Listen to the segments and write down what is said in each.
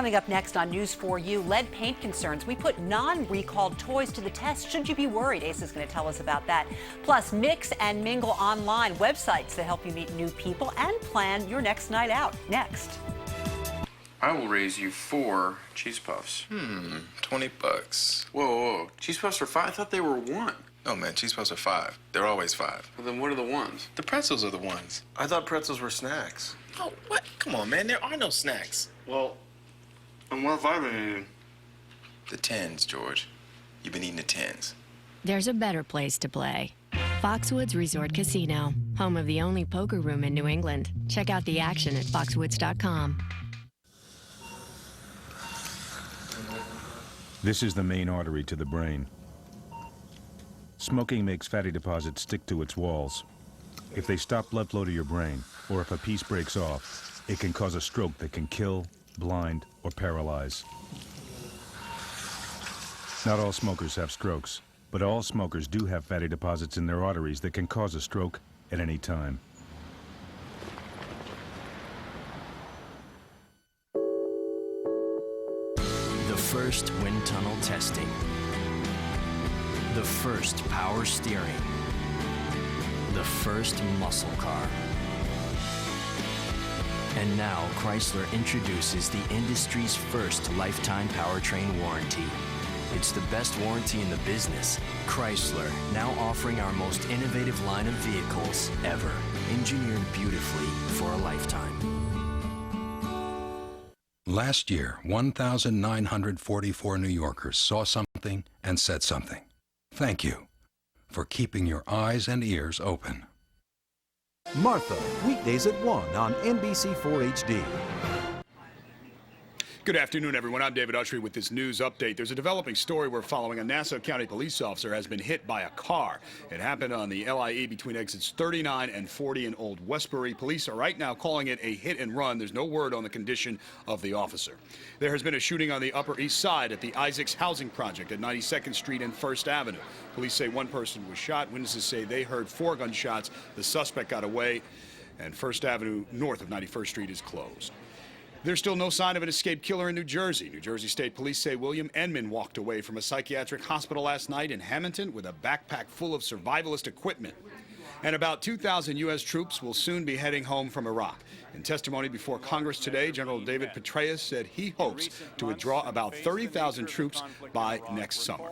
Coming up next on News 4U, lead paint concerns. We put non-recalled toys to the test. Should you be worried? Ace is going to tell us about that. Plus, mix and mingle online, websites to help you meet new people and plan your next night out. Next. I will raise you 4 cheese puffs. $20. Whoa. Cheese puffs are 5? I thought they were 1. No, man, cheese puffs are 5. They're always 5. Well, then what are the ones? The pretzels are the ones. I thought pretzels were snacks. Oh, what? Come on, man, there are no snacks. Well, and what have I been eating? The 10s, George. You've been eating the 10s. There's a better place to play. Foxwoods Resort Casino, home of the only poker room in New England. Check out the action at foxwoods.com. This is the main artery to the brain. Smoking makes fatty deposits stick to its walls. If they stop blood flow to your brain, or if a piece breaks off, it can cause a stroke that can kill, blind, or paralyze. Not all smokers have strokes, but all smokers do have fatty deposits in their arteries that can cause a stroke at any time. The first wind tunnel testing. The first power steering. The first muscle car. And now Chrysler introduces the industry's first lifetime powertrain warranty. It's the best warranty in the business. Chrysler, now offering our most innovative line of vehicles ever, engineered beautifully for a lifetime. Last year, 1,944 New Yorkers saw something and said something. Thank you for keeping your eyes and ears open. Martha, weekdays at 1 on NBC4 HD. Good afternoon, everyone. I'm David Ushery with this news update. There's a developing story we're following. A Nassau County police officer has been hit by a car. It happened on the LIE between exits 39 and 40 in Old Westbury. Police are right now calling it a hit and run. There's no word on the condition of the officer. There has been a shooting on the Upper East Side at the Isaacs Housing Project at 92nd Street and 1st Avenue. Police say one person was shot. Witnesses say they heard 4 gunshots. The suspect got away, and 1st Avenue north of 91st Street is closed. There's still no sign of an escaped killer in New Jersey. New Jersey State Police say William Enman walked away from a psychiatric hospital last night in Hamilton with a backpack full of survivalist equipment. And about 2,000 U.S. troops will soon be heading home from Iraq. In testimony before Congress today, General David Petraeus said he hopes to withdraw about 30,000 troops by next summer.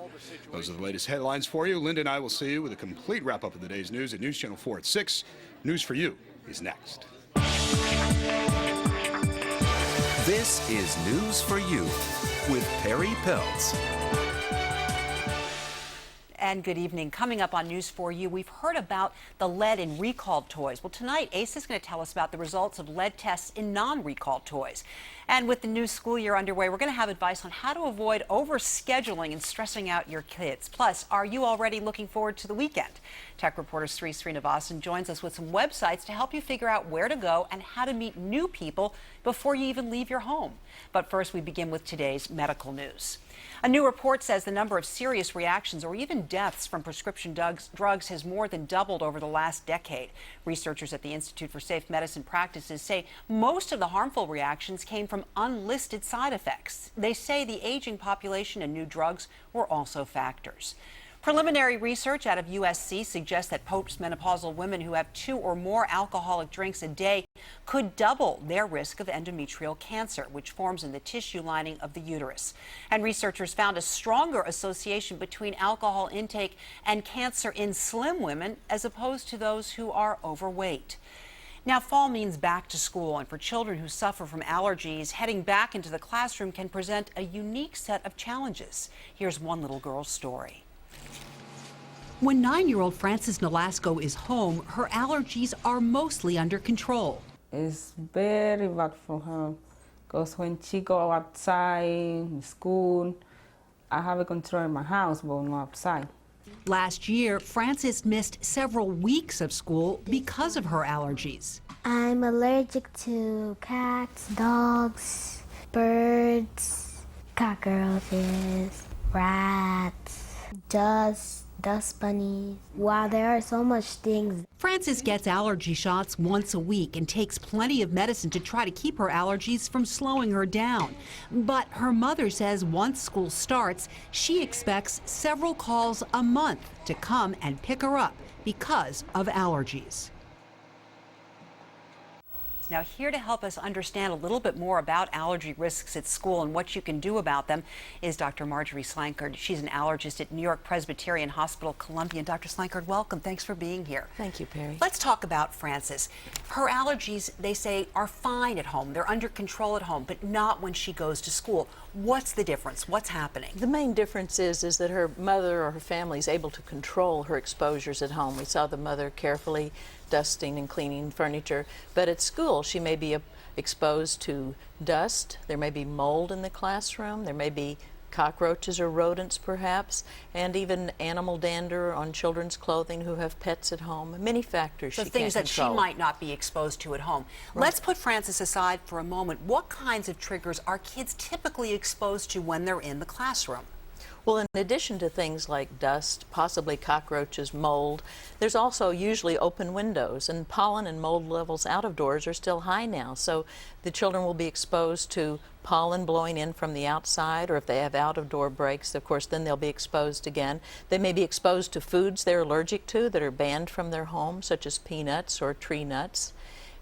Those are the latest headlines for you. Linda and I will see you with a complete wrap-up of the day's news at News Channel 4 at 6. News for You is next. This is News for You with Perri Peltz. And good evening. Coming up on News 4U, we've heard about the lead in recalled toys. Well, tonight, Ace is going to tell us about the results of lead tests in non-recalled toys. And with the new school year underway, we're going to have advice on how to avoid overscheduling and stressing out your kids. Plus, are you already looking forward to the weekend? Tech reporter Sri Srinivasan joins us with some websites to help you figure out where to go and how to meet new people before you even leave your home. But first, we begin with today's medical news. A new report says the number of serious reactions or even deaths from prescription drugs has more than doubled over the last decade. Researchers at the Institute for Safe Medicine Practices say most of the harmful reactions came from unlisted side effects. They say the aging population and new drugs were also factors. Preliminary research out of USC suggests that postmenopausal women who have 2 or more alcoholic drinks a day could double their risk of endometrial cancer, which forms in the tissue lining of the uterus. And researchers found a stronger association between alcohol intake and cancer in slim women as opposed to those who are overweight. Now, fall means back to school, and for children who suffer from allergies, heading back into the classroom can present a unique set of challenges. Here's one little girl's story. When 9-year-old Frances Nolasco is home, her allergies are mostly under control. It's very bad for her because when she go outside, in school, I have a control in my house, but not outside. Last year, Frances missed several weeks of school because of her allergies. I'm allergic to cats, dogs, birds, cockroaches, rats, dust, dust bunnies. Wow, there are so much things. Frances gets allergy shots once a week and takes plenty of medicine to try to keep her allergies from slowing her down. But her mother says once school starts, she expects several calls a month to come and pick her up because of allergies. Now, here to help us understand a little bit more about allergy risks at school and what you can do about them is Dr. Marjorie Slankard. She's an allergist at New York Presbyterian Hospital, Columbia. And Dr. Slankard, welcome. Thanks for being here. Thank you, Perry. Let's talk about Frances. Her allergies, they say, are fine at home. They're under control at home, but not when she goes to school. What's the difference? What's happening? The main difference is that her mother or her family is able to control her exposures at home. We saw the mother carefully dusting and cleaning furniture, but at school she may be exposed to dust, there may be mold in the classroom, there may be cockroaches or rodents perhaps, and even animal dander on children's clothing who have pets at home. Many factors she can't control. So things that she might not be exposed to at home. Right. Let's put Frances aside for a moment. What kinds of triggers are kids typically exposed to when they're in the classroom? Well, in addition to things like dust, possibly cockroaches, mold, there's also usually open windows, and pollen and mold levels out of doors are still high now. So the children will be exposed to pollen blowing in from the outside, or if they have out-of-door breaks, of course, then they'll be exposed again. They may be exposed to foods they're allergic to that are banned from their home, such as peanuts or tree nuts.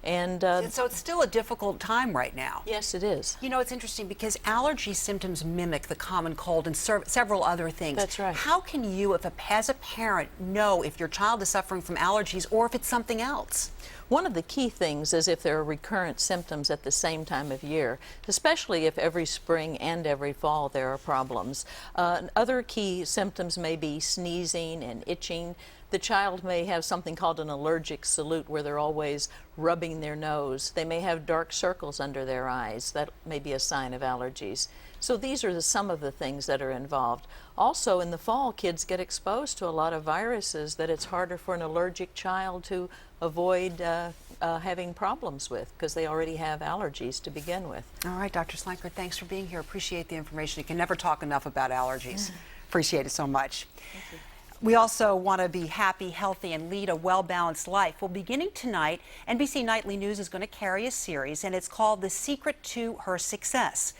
And so it's still a difficult time right now. Yes, it is. You know, it's interesting because allergy symptoms mimic the common cold and several other things. That's right. How can you, as a parent, know if your child is suffering from allergies or if it's something else? One of the key things is if there are recurrent symptoms at the same time of year, especially if every spring and every fall there are problems. Other key symptoms may be sneezing and itching. The child may have something called an allergic salute where they're always rubbing their nose. They may have dark circles under their eyes. That may be a sign of allergies. So these are some of the things that are involved. Also, in the fall, kids get exposed to a lot of viruses that it's harder for an allergic child to avoid having problems with because they already have allergies to begin with. All right, Dr. Slankard, thanks for being here. Appreciate the information. You can never talk enough about allergies. Appreciate it so much. Thank you. We also want to be happy, healthy, and lead a well-balanced life. Well, beginning tonight, NBC Nightly News is going to carry a series, and it's called The Secret to Her Success.